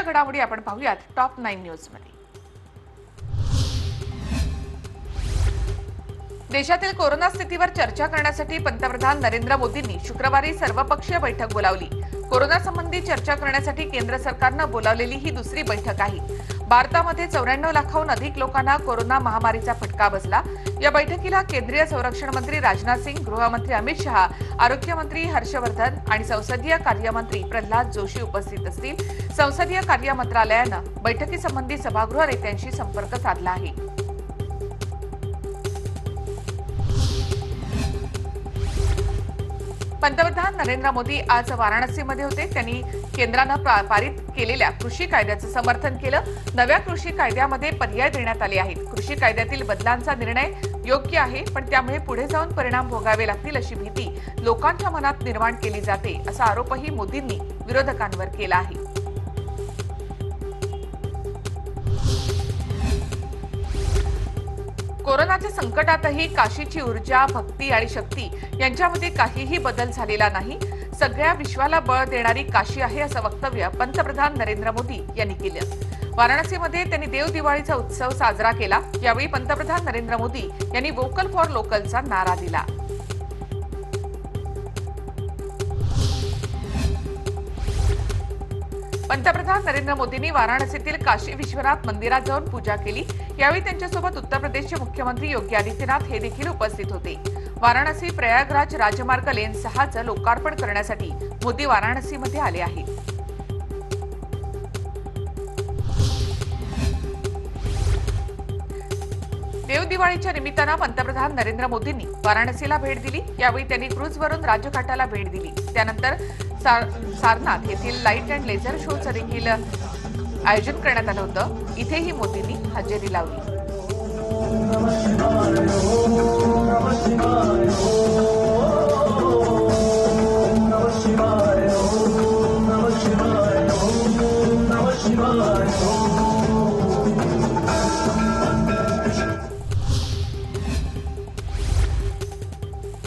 ताज्या घडामोडी आपण पाहूयात टॉप 9 न्यूज मध्ये। देशातील कोरोना स्थितीवर चर्चा करण्यासाठी पंतप्रधान नरेंद्र मोदींनी शुक्रवारी सर्वपक्षीय बैठक बोलावली। कोरोना संबंधी चर्चा करण्यासाठी केंद्र सरकारने बोलावलेली ही दुसरी बैठक आहे। भारतामध्ये 94 लाखाहून अधिक लोकांना कोरोना महामारीचा फटका बसला। या बैठकीला केंद्रीय संरक्षण मंत्री राजनाथ सिंह, गृहमंत्री अमित शहा, आरोग्य मंत्री हर्षवर्धन आणि संसदीय कार्य मंत्री प्रल्हाद जोशी उपस्थित असतील। संसदीय कार्य मंत्रालयाने बैठकीसंबंधी सभागृह नेत्यांशी संपर्क साधला आहे। पंतप्रधान नरेंद्र मोदी आज वाराणसीमध्ये होते। त्यांनी केंद्राने पारित केलेल्या कृषी कायद्याचे समर्थन केलं। नव्या कृषी कायद्यामध्ये पर्याय देण्यात आले आहेत। कृषी कायद्यातील बदलांचा निर्णय योग्य आहे, पण त्यामुळे पुढे जाऊन परिणाम भोगावे लागतील अशी भीती लोकांच्या मनात निर्माण केली जाते, असा आरोपही मोदींनी विरोधकांवर केला आहे। कोरोनाच्या संकटातही काशीची ऊर्जा, भक्ती आणि शक्ती यांच्यामध्ये काहीही बदल झालेला नाही। सगळ्या विश्वाला बळ देणारी काशी आहे, असं वक्तव्य पंतप्रधान नरेंद्र मोदी यांनी केलं। वाराणसीमध्ये त्यांनी देव दिवाळीचा उत्सव साजरा केला। यावेळी पंतप्रधान नरेंद्र मोदी यांनी वोकल फॉर लोकलचा नारा दिला। पंतप्रधान नरेंद्र मोदींनी वाराणसीतील काशी विश्वनाथ मंदिरात जाऊन पूजा केली। यावेळी त्यांच्यासोबत उत्तर प्रदेशचे मुख्यमंत्री योगी आदित्यनाथ हे देखील उपस्थित होते। वाराणसी प्रयागराज राजमार्ग लेन 6चं लोकार्पण करण्यासाठी मोदी वाराणसीमध्ये आले आहेत। देव दिवाळीच्या निमित्तानं पंतप्रधान नरेंद्र मोदींनी वाराणसीला भेट दिली। यावेळी त्यांनी क्रूझवरून राजघाटाला भेट दिली। त्यानंतर सारनाथ येथील लाईट अँड लेझर शोचं देखील आयोजन करण्यात आलं होतं। इथेही मोदींनी हजेरी लावली।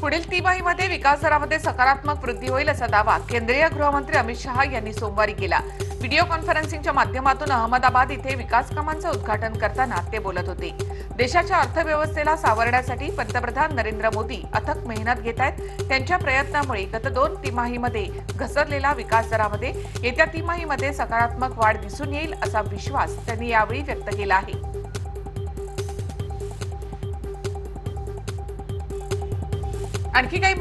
पुढील तिमाहीमध्ये विकास दरामध्ये सकारात्मक वृद्धी होईल असा दावा केंद्रीय गृहमंत्री अमित शहा यांनी सोमवारी केला। व्हिडिओ कॉन्फरन्सिंगच्या माध्यमातून अहमदाबाद इथे विकास कामांचं उद्घाटन करताना ते बोलत होते। देशाच्या अर्थव्यवस्थेला सावरण्यासाठी पंतप्रधान नरेंद्र मोदी अथक मेहनत घेत आहेत। त्यांच्या प्रयत्नामुळे गत 2 तिमाहीमध्ये घसरलेला विकास दरामध्ये येत्या तिमाहीमध्ये सकारात्मक वाढ दिसून येईल असा विश्वास त्यांनी यावेळी व्यक्त केला आहे। आणखी काही